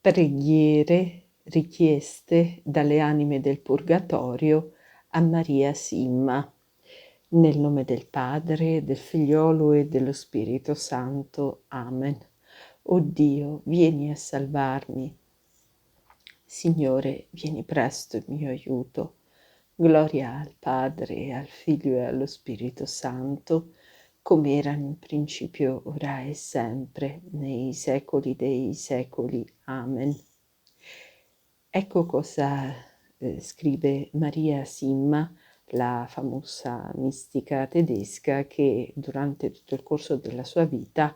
Preghiere richieste dalle anime del Purgatorio a Maria Simma. Nel nome del Padre, del Figliolo e dello Spirito Santo. Amen. O Dio, vieni a salvarmi. Signore, vieni presto in mio aiuto. Gloria al Padre, al Figlio e allo Spirito Santo, come era in principio, ora e sempre, nei secoli dei secoli. Amen. Ecco cosa scrive Maria Simma, la famosa mistica tedesca che durante tutto il corso della sua vita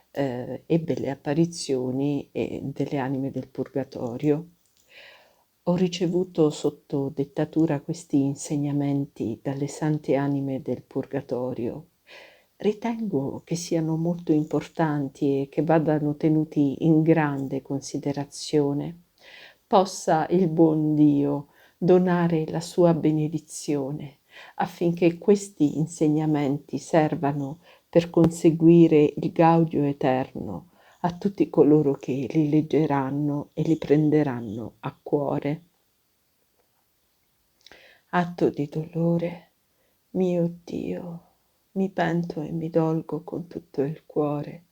ebbe le apparizioni delle anime del Purgatorio. Ho ricevuto sotto dettatura questi insegnamenti dalle sante anime del Purgatorio. Ritengo che siano molto importanti e che vadano tenuti in grande considerazione. Possa il buon Dio donare la sua benedizione affinché questi insegnamenti servano per conseguire il gaudio eterno a tutti coloro che li leggeranno e li prenderanno a cuore. Atto di dolore, mio Dio, mi pento e mi dolgo con tutto il cuore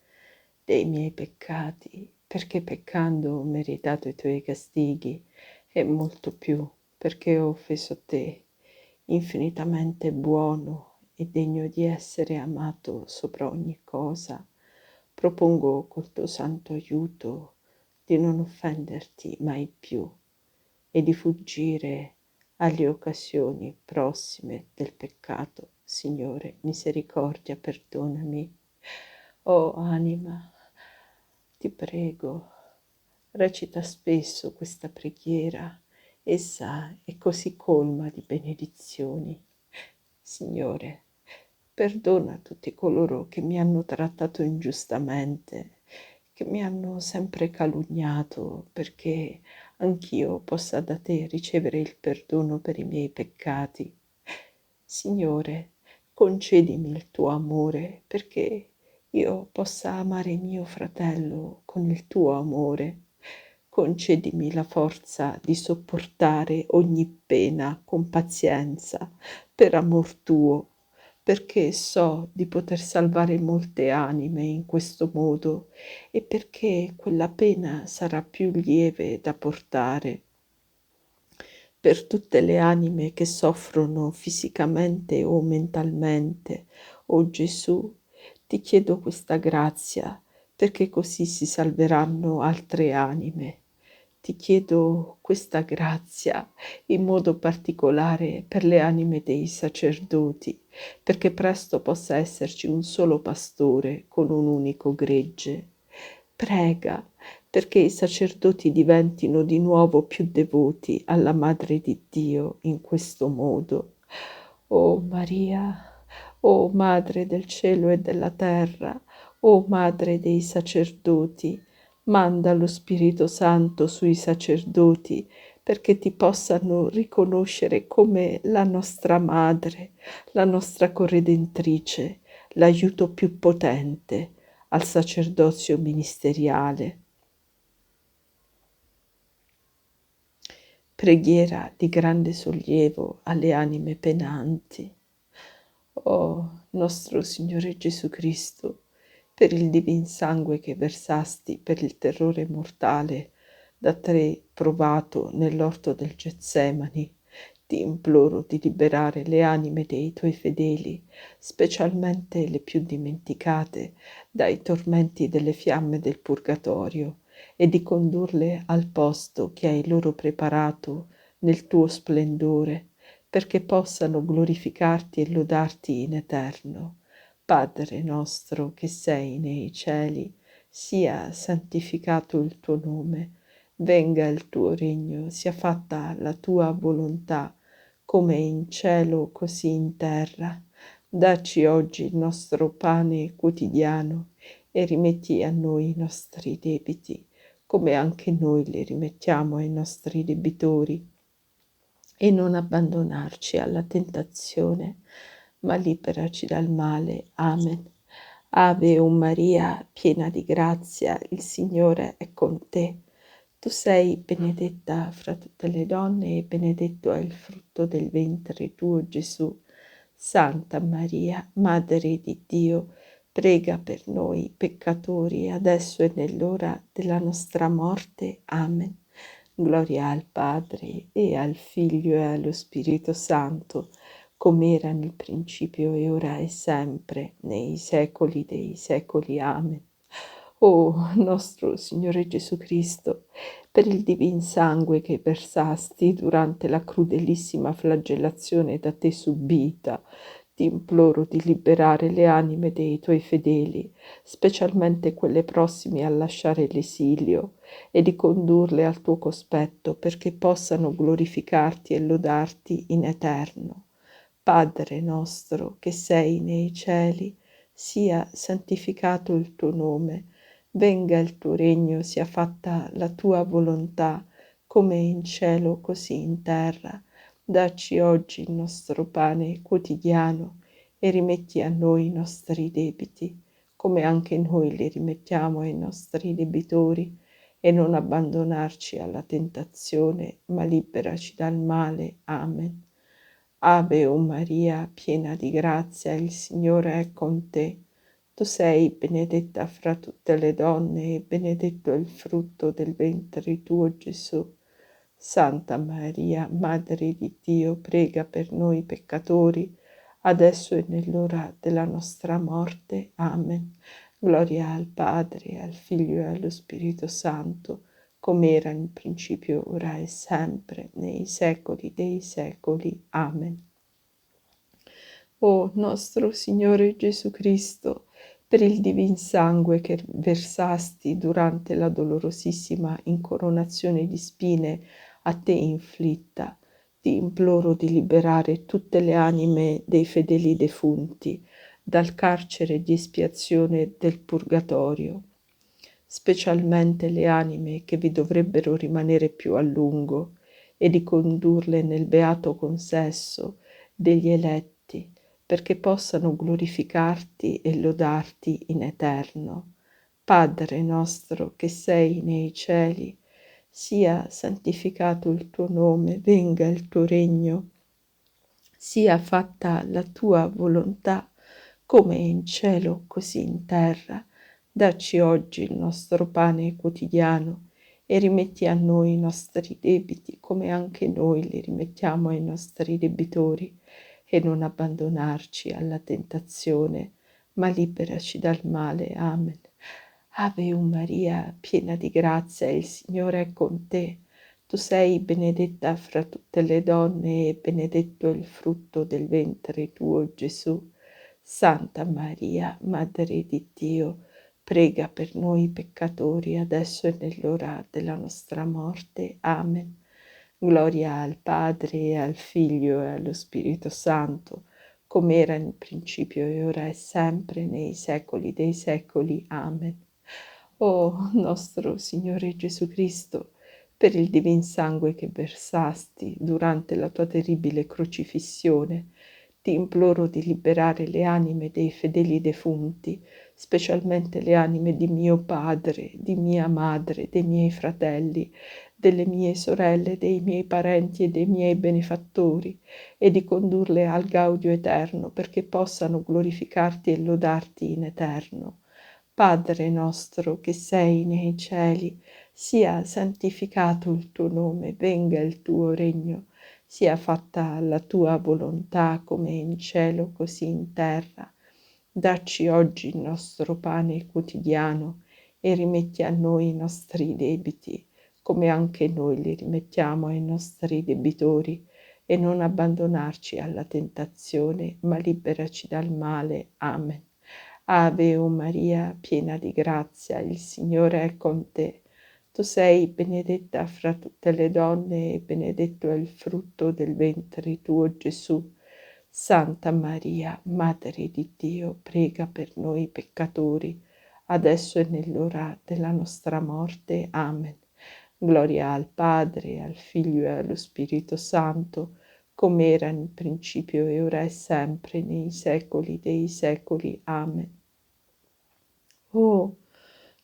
dei miei peccati, perché peccando ho meritato i tuoi castighi e molto più, perché ho offeso te, infinitamente buono e degno di essere amato sopra ogni cosa. Propongo col tuo santo aiuto di non offenderti mai più e di fuggire alle occasioni prossime del peccato. Signore, misericordia, perdonami. Oh anima, ti prego, recita spesso questa preghiera, essa è così colma di benedizioni. Signore, perdona tutti coloro che mi hanno trattato ingiustamente, che mi hanno sempre calunniato, perché anch'io possa da te ricevere il perdono per i miei peccati. Signore, concedimi il tuo amore, perché io possa amare mio fratello con il tuo amore. Concedimi la forza di sopportare ogni pena con pazienza, per amor tuo, perché so di poter salvare molte anime in questo modo e perché quella pena sarà più lieve da portare. Per tutte le anime che soffrono fisicamente o mentalmente, o Gesù, ti chiedo questa grazia, perché così si salveranno altre anime. Ti chiedo questa grazia in modo particolare per le anime dei sacerdoti, perché presto possa esserci un solo pastore con un unico gregge. Prega perché i sacerdoti diventino di nuovo più devoti alla Madre di Dio in questo modo. O Maria, o Madre del cielo e della terra, o Madre dei sacerdoti, manda lo Spirito Santo sui sacerdoti perché ti possano riconoscere come la nostra Madre, la nostra corredentrice, l'aiuto più potente al sacerdozio ministeriale. Preghiera di grande sollievo alle anime penanti. O nostro Signore Gesù Cristo, per il divin sangue che versasti per il terrore mortale da te provato nell'orto del Getsemani, ti imploro di liberare le anime dei tuoi fedeli, specialmente le più dimenticate, dai tormenti delle fiamme del purgatorio e di condurle al posto che hai loro preparato nel tuo splendore, perché possano glorificarti e lodarti in eterno. Padre nostro che sei nei cieli, sia santificato il tuo nome, venga il tuo regno, sia fatta la tua volontà, come in cielo così in terra. Dacci oggi il nostro pane quotidiano e rimetti a noi i nostri debiti, come anche noi li rimettiamo ai nostri debitori. E non abbandonarci alla tentazione, ma liberaci dal male. Amen. Ave o Maria, piena di grazia, il Signore è con te. Tu sei benedetta fra tutte le donne e benedetto è il frutto del ventre tuo, Gesù. Santa Maria, Madre di Dio, prega per noi peccatori, adesso e nell'ora della nostra morte. Amen. Gloria al Padre, e al Figlio, e allo Spirito Santo, come era nel principio, e ora, e sempre, nei secoli dei secoli. Amen. O nostro Signore Gesù Cristo, per il divin sangue che versasti durante la crudelissima flagellazione da te subita, ti imploro di liberare le anime dei tuoi fedeli, specialmente quelle prossime a lasciare l'esilio, e di condurle al tuo cospetto, perché possano glorificarti e lodarti in eterno. Padre nostro che sei nei cieli, sia santificato il tuo nome, venga il tuo regno, sia fatta la tua volontà, come in cielo così in terra. Dacci oggi il nostro pane quotidiano e rimetti a noi i nostri debiti, come anche noi li rimettiamo ai nostri debitori, e non abbandonarci alla tentazione, ma liberaci dal male. Amen. Ave o Maria, piena di grazia, il Signore è con te. Tu sei benedetta fra tutte le donne e benedetto è il frutto del ventre tuo, Gesù. Santa Maria, Madre di Dio, prega per noi peccatori, adesso e nell'ora della nostra morte. Amen. Gloria al Padre, al Figlio e allo Spirito Santo, come era nel principio, ora e sempre, nei secoli dei secoli. Amen. O nostro Signore Gesù Cristo, per il divin sangue che versasti durante la dolorosissima incoronazione di spine a te inflitta, ti imploro di liberare tutte le anime dei fedeli defunti dal carcere di espiazione del purgatorio, specialmente le anime che vi dovrebbero rimanere più a lungo, e di condurle nel beato consesso degli eletti, perché possano glorificarti e lodarti in eterno. Padre nostro che sei nei cieli, sia santificato il tuo nome, venga il tuo regno, sia fatta la tua volontà, come in cielo così in terra. Dacci oggi il nostro pane quotidiano e rimetti a noi i nostri debiti, come anche noi li rimettiamo ai nostri debitori, e non abbandonarci alla tentazione, ma liberaci dal male. Amen. Ave Maria, piena di grazia, il Signore è con te. Tu sei benedetta fra tutte le donne e benedetto il frutto del ventre tuo, Gesù. Santa Maria, Madre di Dio, prega per noi peccatori, adesso e nell'ora della nostra morte. Amen. Gloria al Padre, e al Figlio, e allo Spirito Santo, come era nel principio, e ora e sempre, nei secoli dei secoli. Amen. O nostro Signore Gesù Cristo, per il divin sangue che versasti durante la tua terribile crocifissione, ti imploro di liberare le anime dei fedeli defunti, specialmente le anime di mio padre, di mia madre, dei miei fratelli, delle mie sorelle, dei miei parenti e dei miei benefattori, e di condurle al gaudio eterno, perché possano glorificarti e lodarti in eterno. Padre nostro che sei nei cieli, sia santificato il tuo nome, venga il tuo regno, sia fatta la tua volontà come in cielo così in terra. Dacci oggi il nostro pane quotidiano e rimetti a noi i nostri debiti, come anche noi li rimettiamo ai nostri debitori, e non abbandonarci alla tentazione, ma liberaci dal male. Amen. Ave o Maria, piena di grazia, il Signore è con te. Tu sei benedetta fra tutte le donne e benedetto è il frutto del ventre tuo, Gesù. Santa Maria, Madre di Dio, prega per noi peccatori, adesso e nell'ora della nostra morte. Amen. Gloria al Padre, al Figlio e allo Spirito Santo, come era nel principio e ora e sempre, nei secoli dei secoli. Amen. O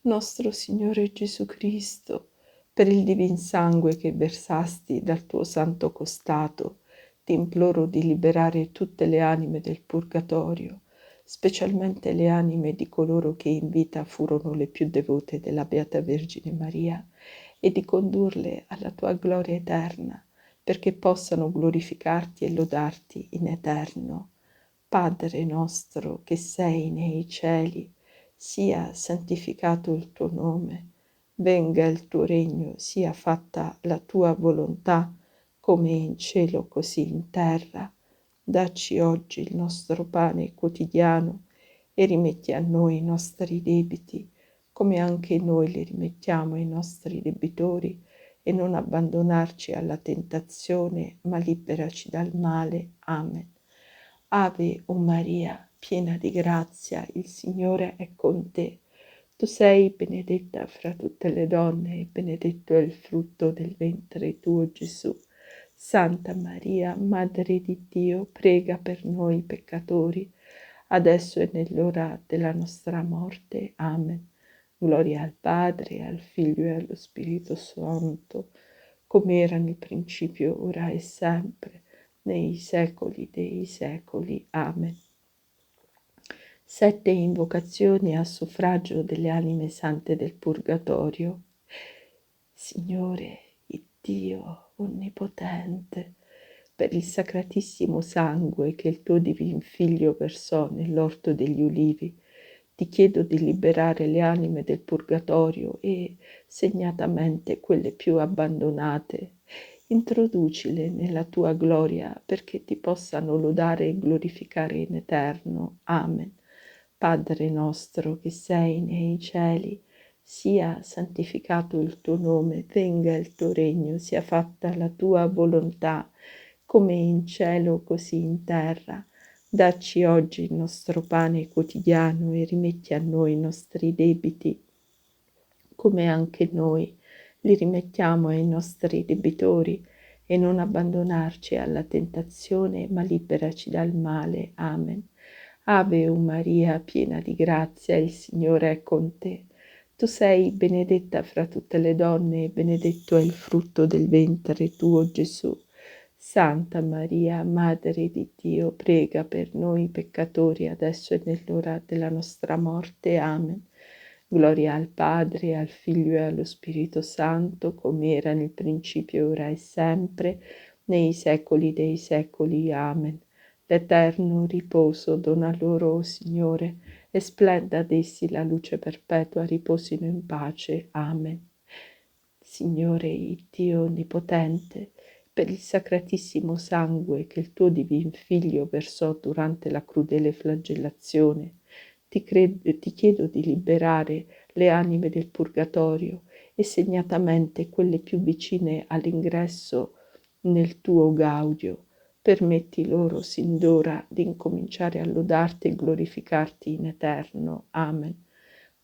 nostro Signore Gesù Cristo, Per il divin sangue che versasti dal tuo santo costato, ti imploro di liberare tutte le anime del purgatorio, specialmente le anime di coloro che in vita furono le più devote della Beata Vergine Maria, e di condurle alla tua gloria eterna, perché possano glorificarti e lodarti in eterno. Padre nostro che sei nei cieli, sia santificato il tuo nome, venga il tuo regno, sia fatta la tua volontà, come in cielo così in terra. Dacci oggi il nostro pane quotidiano e rimetti a noi i nostri debiti, come anche noi li rimettiamo ai nostri debitori, e non abbandonarci alla tentazione, ma liberaci dal male. Amen. Ave o Maria, piena di grazia, il Signore è con te. Tu sei benedetta fra tutte le donne e benedetto è il frutto del ventre tuo, Gesù. Santa Maria, Madre di Dio, prega per noi peccatori, adesso e nell'ora della nostra morte. Amen. Gloria al Padre, al Figlio e allo Spirito Santo, come era nel principio, ora e sempre, nei secoli dei secoli. Amen. 7 invocazioni a suffragio delle anime sante del Purgatorio. Signore, il Dio onnipotente, per il sacratissimo sangue che il tuo divin Figlio versò nell'orto degli ulivi, ti chiedo di liberare le anime del Purgatorio e, segnatamente, quelle più abbandonate. Introducile nella tua gloria perché ti possano lodare e glorificare in eterno. Amen. Padre nostro che sei nei cieli, sia santificato il tuo nome, venga il tuo regno, sia fatta la tua volontà, come in cielo così in terra. Dacci oggi il nostro pane quotidiano e rimetti a noi i nostri debiti, come anche noi li rimettiamo ai nostri debitori, e non abbandonarci alla tentazione, ma liberaci dal male. Amen. Ave o Maria, piena di grazia, il Signore è con te. Tu sei benedetta fra tutte le donne e benedetto è il frutto del ventre tuo, Gesù. Santa Maria, Madre di Dio, prega per noi peccatori, adesso e nell'ora della nostra morte. Amen. Gloria al Padre, al Figlio e allo Spirito Santo, come era nel principio, ora e sempre, nei secoli dei secoli. Amen. L'eterno riposo dona loro, o Signore, e splenda ad essi la luce perpetua, riposino in pace. Amen. Signore, il Dio onnipotente, per il sacratissimo sangue che il tuo divin Figlio versò durante la crudele flagellazione, ti chiedo di liberare le anime del purgatorio e segnatamente quelle più vicine all'ingresso nel tuo gaudio. Permetti loro sin d'ora di incominciare a lodarti e glorificarti in eterno. Amen.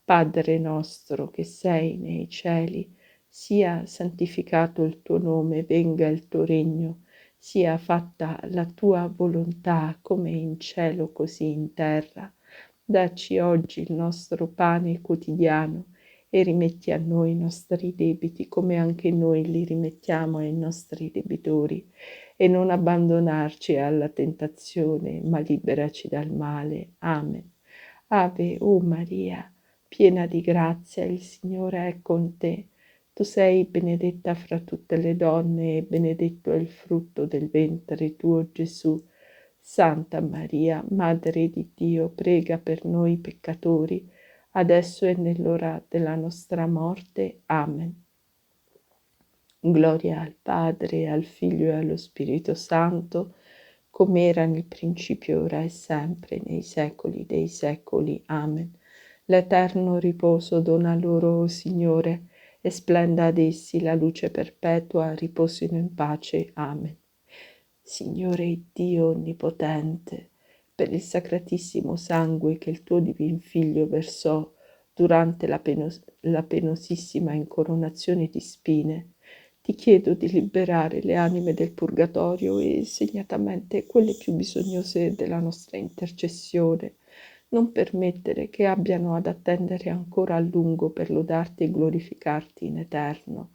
Padre nostro che sei nei cieli, sia santificato il tuo nome, venga il tuo regno, sia fatta la tua volontà come in cielo così in terra. Dacci oggi il nostro pane quotidiano e rimetti a noi i nostri debiti come anche noi li rimettiamo ai nostri debitori, e non abbandonarci alla tentazione, ma liberaci dal male. Amen. Ave o Maria, piena di grazia, il Signore è con te. Tu sei benedetta fra tutte le donne e benedetto è il frutto del ventre tuo, Gesù. Santa Maria, Madre di Dio, prega per noi peccatori, adesso e nell'ora della nostra morte. Amen. Gloria al Padre, al Figlio e allo Spirito Santo, come era nel principio, ora e sempre, nei secoli dei secoli. Amen. L'eterno riposo dona loro, o Signore, e splenda ad essi la luce perpetua, riposino in pace. Amen. Signore Dio onnipotente, per il sacratissimo sangue che il tuo divin Figlio versò durante la penosissima incoronazione di spine, ti chiedo di liberare le anime del purgatorio e segnatamente quelle più bisognose della nostra intercessione. Non permettere che abbiano ad attendere ancora a lungo per lodarti e glorificarti in eterno.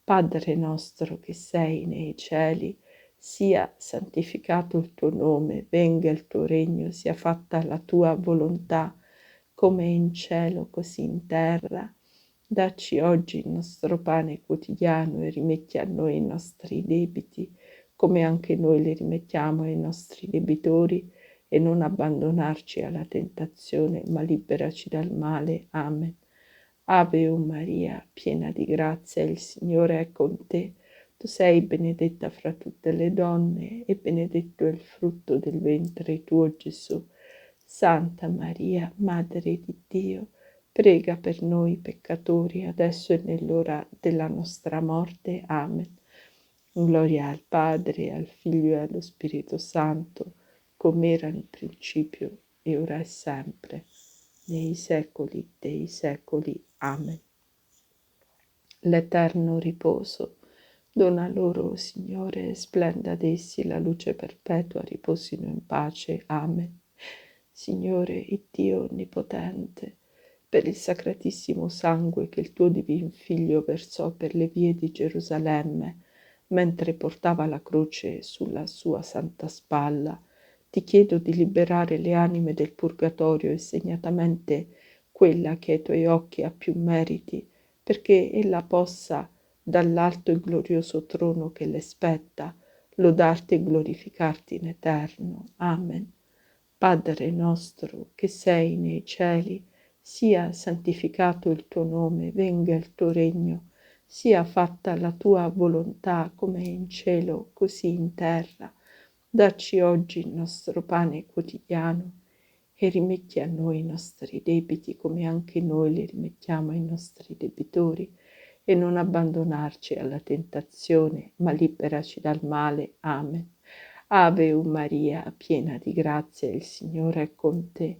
Padre nostro che sei nei cieli, sia santificato il tuo nome, venga il tuo regno, sia fatta la tua volontà, come in cielo così in terra. Dacci oggi il nostro pane quotidiano e rimetti a noi i nostri debiti, come anche noi li rimettiamo ai nostri debitori, e non abbandonarci alla tentazione, ma liberaci dal male. Amen. Ave o Maria, piena di grazia, il Signore è con te. Tu sei benedetta fra tutte le donne, e benedetto è il frutto del ventre tuo, Gesù. Santa Maria, Madre di Dio, prega per noi peccatori, adesso e nell'ora della nostra morte. Amen. Gloria al Padre, al Figlio e allo Spirito Santo, come era nel principio, e ora e sempre, nei secoli dei secoli. Amen. L'eterno riposo dona loro, Signore, splenda ad essi la luce perpetua, riposino in pace. Amen. Signore, il Dio Onnipotente, per il sacratissimo sangue che il tuo divin Figlio versò per le vie di Gerusalemme, mentre portava la croce sulla sua santa spalla, ti chiedo di liberare le anime del purgatorio, e segnatamente quella che ai tuoi occhi ha più meriti, perché ella possa, dall'alto e glorioso trono che le spetta, lodarti e glorificarti in eterno. Amen. Padre nostro che sei nei cieli, sia santificato il tuo nome, venga il tuo regno, sia fatta la tua volontà come in cielo, così in terra. Dacci oggi il nostro pane quotidiano, e rimetti a noi i nostri debiti come anche noi li rimettiamo ai nostri debitori, e non abbandonarci alla tentazione, ma liberaci dal male. Amen. Ave o Maria, piena di grazia, il Signore è con te.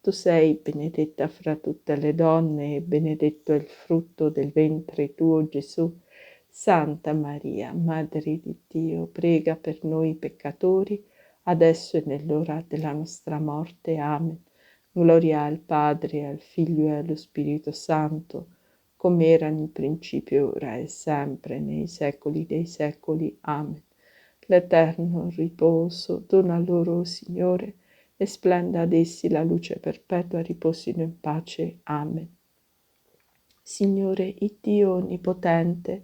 Tu sei benedetta fra tutte le donne, e benedetto è il frutto del ventre tuo, Gesù. Santa Maria, Madre di Dio, prega per noi peccatori, adesso e nell'ora della nostra morte. Amen. Gloria al Padre, al Figlio e allo Spirito Santo, come era nel principio, ora e sempre, nei secoli dei secoli. Amen. L'eterno riposo dona loro, Signore, e splenda ad essi la luce perpetua, riposino in pace. Amen. Signore, il Dio Onnipotente,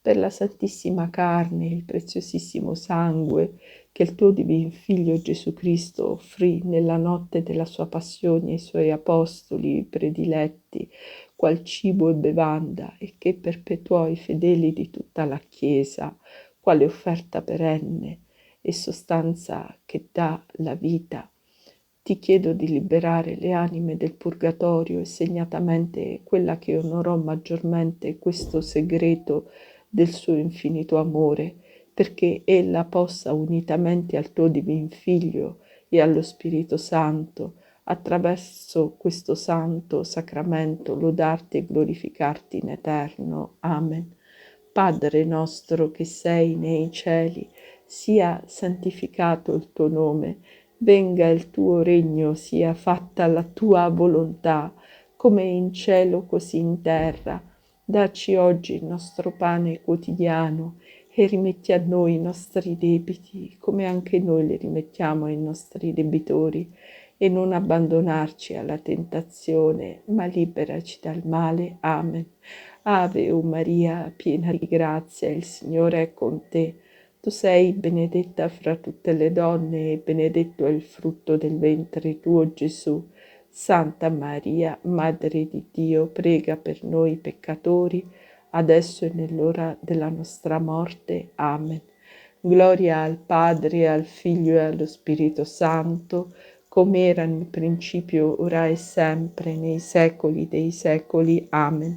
per la Santissima Carne e il preziosissimo sangue che il tuo divin Figlio Gesù Cristo offrì nella notte della sua passione ai suoi apostoli prediletti, qual cibo e bevanda, e che perpetuò i fedeli di tutta la Chiesa, quale offerta perenne e sostanza che dà la vita. Ti chiedo di liberare le anime del purgatorio, e segnatamente quella che onorò maggiormente questo segreto del suo infinito amore, perché ella possa, unitamente al tuo divin Figlio e allo Spirito Santo, attraverso questo santo sacramento, lodarti e glorificarti in eterno. Amen. Padre nostro che sei nei cieli, sia santificato il tuo nome, venga il tuo regno, sia fatta la tua volontà, come in cielo così in terra. Dacci oggi il nostro pane quotidiano, e rimetti a noi i nostri debiti, come anche noi li rimettiamo ai nostri debitori, e non abbandonarci alla tentazione, ma liberaci dal male. Amen. Ave o Maria, piena di grazia, il Signore è con te. Tu sei benedetta fra tutte le donne, e benedetto è il frutto del ventre tuo, Gesù. Santa Maria, Madre di Dio, prega per noi peccatori, adesso e nell'ora della nostra morte. Amen. Gloria al Padre, al Figlio e allo Spirito Santo, come era nel principio, ora e sempre, nei secoli dei secoli. Amen.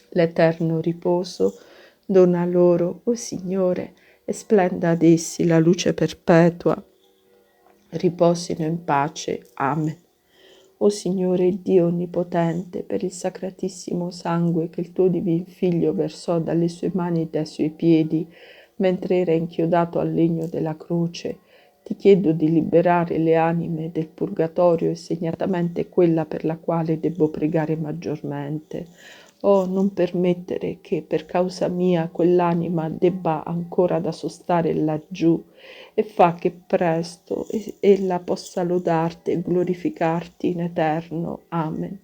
L'eterno riposo dona loro, o Signore, e splenda ad essi la luce perpetua. Riposino in pace. Amen. O Signore Dio Onnipotente, per il sacratissimo sangue che il tuo divin Figlio versò dalle sue mani e dai suoi piedi, mentre era inchiodato al legno della croce, ti chiedo di liberare le anime del purgatorio, e segnatamente quella per la quale debbo pregare maggiormente. Oh, non permettere che per causa mia quell'anima debba ancora da sostare laggiù, e fa che presto ella possa lodarti e glorificarti in eterno. Amen.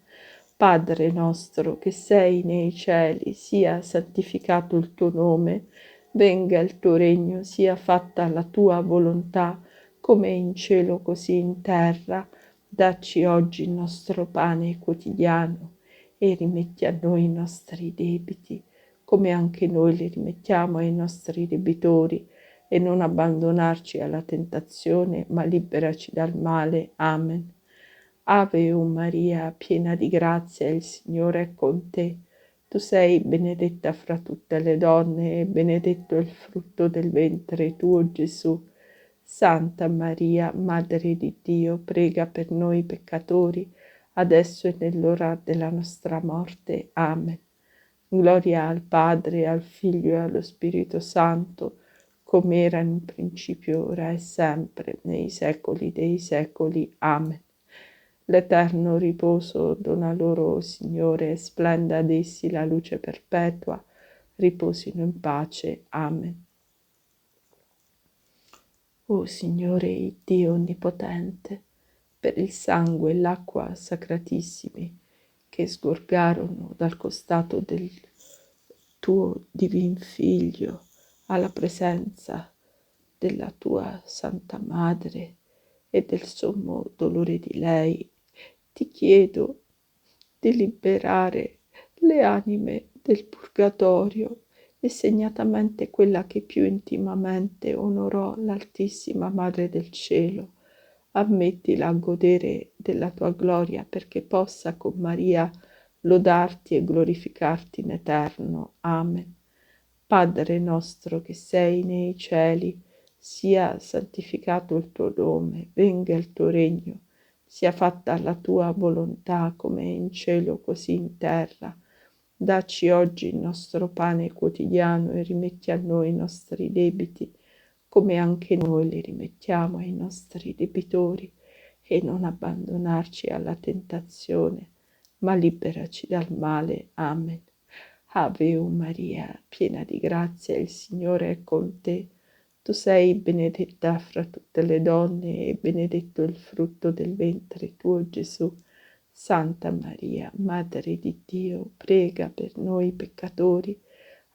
Padre nostro che sei nei cieli, sia santificato il tuo nome, venga il tuo regno, sia fatta la tua volontà, come in cielo così in terra. Dacci oggi il nostro pane quotidiano e rimetti a noi i nostri debiti, come anche noi li rimettiamo ai nostri debitori, e non abbandonarci alla tentazione, ma liberaci dal male. Amen. Ave o Maria, piena di grazia, il Signore è con te. Tu sei benedetta fra tutte le donne, e benedetto è il frutto del ventre tuo, Gesù. Santa Maria, Madre di Dio, prega per noi peccatori, adesso e nell'ora della nostra morte. Amen. Gloria al Padre, al Figlio e allo Spirito Santo, come era in principio, ora e sempre, nei secoli dei secoli. Amen. L'eterno riposo dona loro, Signore, e splenda ad essi la luce perpetua. Riposino in pace. Amen. O Signore Dio Onnipotente, per il sangue e l'acqua sacratissimi che sgorgarono dal costato del tuo divin Figlio alla presenza della tua Santa Madre e del sommo dolore di lei, ti chiedo di liberare le anime del purgatorio, e segnatamente quella che più intimamente onorò l'Altissima Madre del Cielo. Ammettila a godere della tua gloria, perché possa con Maria lodarti e glorificarti in eterno. Amen. Padre nostro che sei nei cieli, sia santificato il tuo nome, venga il tuo regno, sia fatta la tua volontà come in cielo così in terra. Dacci oggi il nostro pane quotidiano e rimetti a noi i nostri debiti, come anche noi li rimettiamo ai nostri debitori, e non abbandonarci alla tentazione, ma liberaci dal male. Amen. Ave o Maria, piena di grazia, il Signore è con te. Tu sei benedetta fra tutte le donne, e benedetto il frutto del ventre tuo, Gesù. Santa Maria, Madre di Dio, prega per noi peccatori,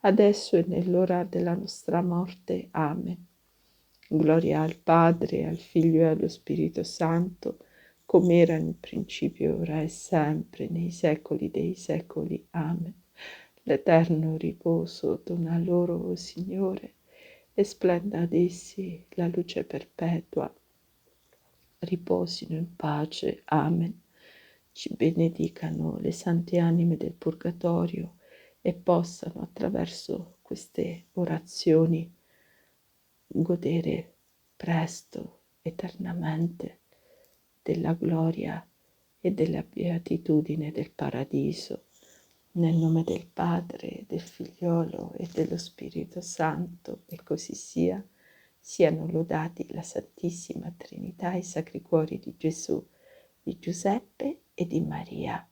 adesso e nell'ora della nostra morte. Amen. Gloria al Padre, al Figlio e allo Spirito Santo, come era nel principio, ora e sempre, nei secoli dei secoli. Amen. L'eterno riposo dona loro, o Signore, e splenda ad essi la luce perpetua. Riposino in pace. Amen. Ci benedicano le sante anime del purgatorio, e possano attraverso queste orazioni godere presto, eternamente, della gloria e della beatitudine del paradiso. Nel nome del Padre, del Figliolo e dello Spirito Santo, e così sia, siano lodati la Santissima Trinità e i Sacri Cuori di Gesù, di Giuseppe e di Maria.